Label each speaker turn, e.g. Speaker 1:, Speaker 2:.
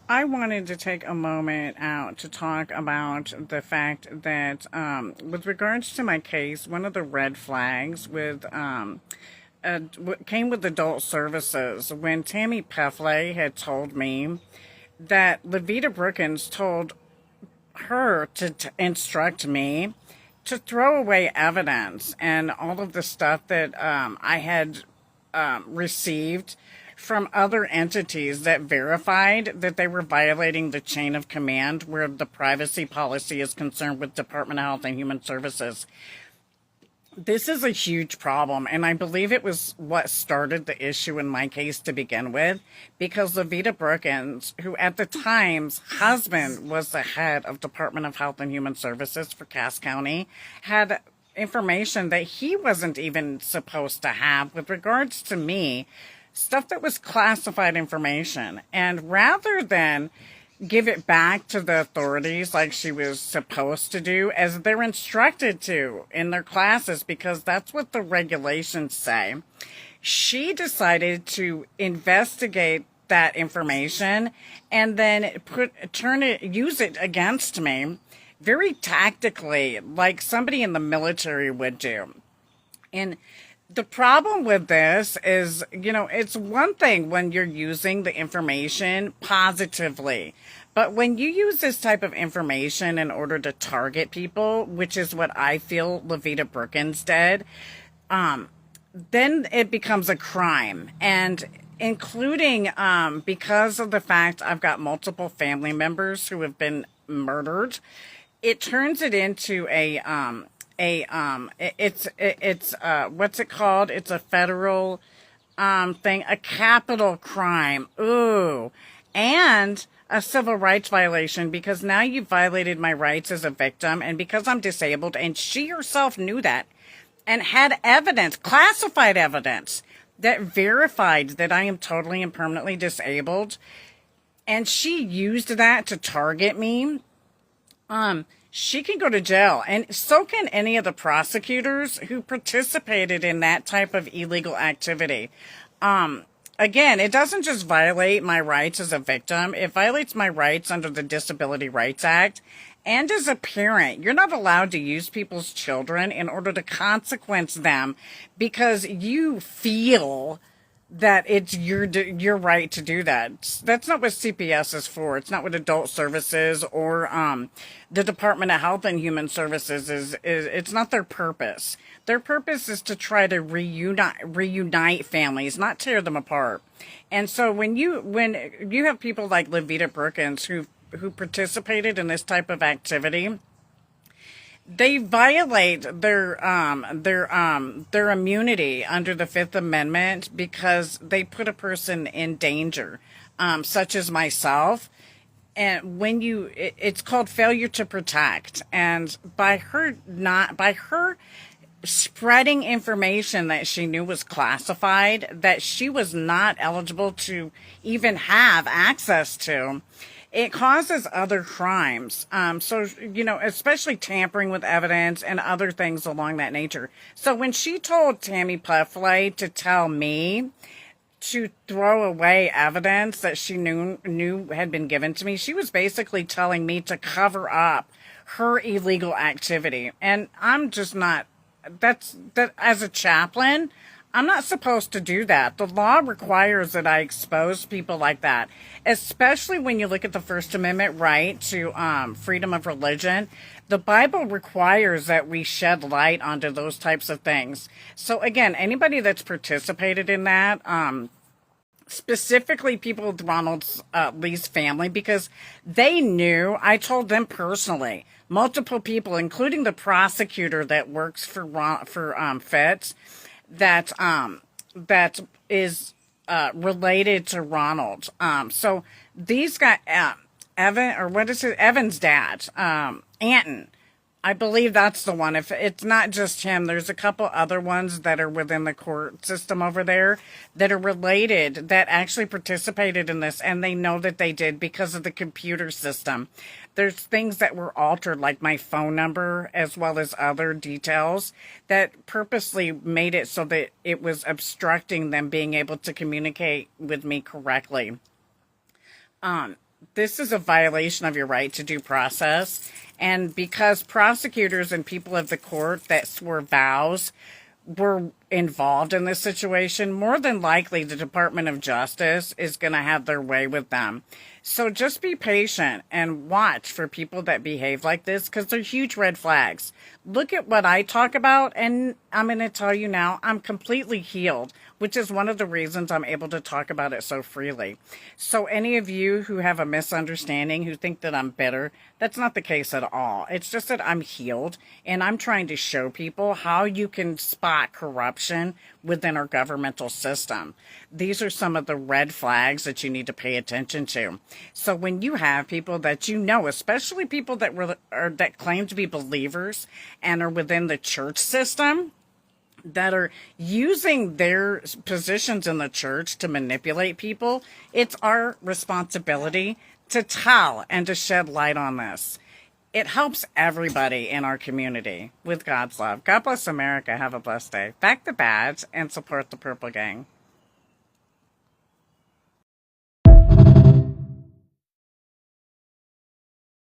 Speaker 1: I wanted to take a moment out to talk about the fact that, with regards to my case, one of the red flags came with adult services when Tammy Peffley had told me that Levita Brookins told her to instruct me to throw away evidence and all of the stuff that I had received from other entities that verified that they were violating the chain of command where the privacy policy is concerned with Department of Health and Human Services. This is a huge problem, and I believe it was what started the issue in my case to begin with, because Levita Brookins, who at the time's husband was the head of Department of Health and Human Services for Cass County, had information that he wasn't even supposed to have with regards to me, stuff that was classified information. And rather than give it back to the authorities like she was supposed to do, as they're instructed to in their classes, because that's what the regulations say, she decided to investigate that information and then use it against me very tactically, like somebody in the military would do. And the problem with this is, it's one thing when you're using the information positively, but when you use this type of information in order to target people, which is what I feel Levita Brookins did, then it becomes a crime. And including because of the fact I've got multiple family members who have been murdered, it turns it into it's what's it called? It's a federal thing, a capital crime. Ooh. And a civil rights violation, because now you've violated my rights as a victim, and because I'm disabled, and she herself knew that and had evidence, classified evidence that verified that I am totally and permanently disabled, and she used that to target me. She can go to jail, and so can any of the prosecutors who participated in that type of illegal activity. Again, it doesn't just violate my rights as a victim, it violates my rights under the Disability Rights Act. And as a parent, you're not allowed to use people's children in order to consequence them because you feel that it's your right to do that. That's not what CPS is for. It's not what adult services or the Department of Health and Human Services is. It's not their purpose. Their purpose is to try to reunite families, not tear them apart. And so when you have people like Levita Brookins who participated in this type of activity, they violate their immunity under the Fifth Amendment because they put a person in danger, such as myself. And it's called failure to protect. And by her spreading information that she knew was classified, that she was not eligible to even have access to, it causes other crimes. So, especially tampering with evidence and other things along that nature. So when she told Tammy Peffley to tell me to throw away evidence that she knew had been given to me, she was basically telling me to cover up her illegal activity. And I'm just not, that as a chaplain, I'm not supposed to do that. The law requires that I expose people like that, especially when you look at the First Amendment right to freedom of religion. The Bible requires that we shed light onto those types of things. So again, anybody that's participated in that, specifically people with Ronald Lee's family, because they knew, I told them personally, multiple people, including the prosecutor that works for Fitz, that is related to Ronald. So these guys, Evan's dad, Anton, I believe that's the one. If it's not just him, there's a couple other ones that are within the court system over there that are related, that actually participated in this, and they know that they did because of the computer system. There's things that were altered, like my phone number, as well as other details that purposely made it so that it was obstructing them being able to communicate with me correctly. This is a violation of your right to due process. And because prosecutors and people of the court that swore vows were involved in this situation, more than likely the Department of Justice is going to have their way with them. So just be patient and watch for people that behave like this, because they're huge red flags. Look at what I talk about, and I'm going to tell you now, I'm completely healed, which is one of the reasons I'm able to talk about it so freely. So any of you who have a misunderstanding, who think that I'm bitter, that's not the case at all. It's just that I'm healed, and I'm trying to show people how you can spot corruption within our governmental system. These are some of the red flags that you need to pay attention to. So when you have people that you know, especially people that claim to be believers and are within the church system, that are using their positions in the church to manipulate people, it's our responsibility to tell and to shed light on this. It helps everybody in our community with God's love. God bless America. Have a blessed day. Back the badge and support the Purple Gang.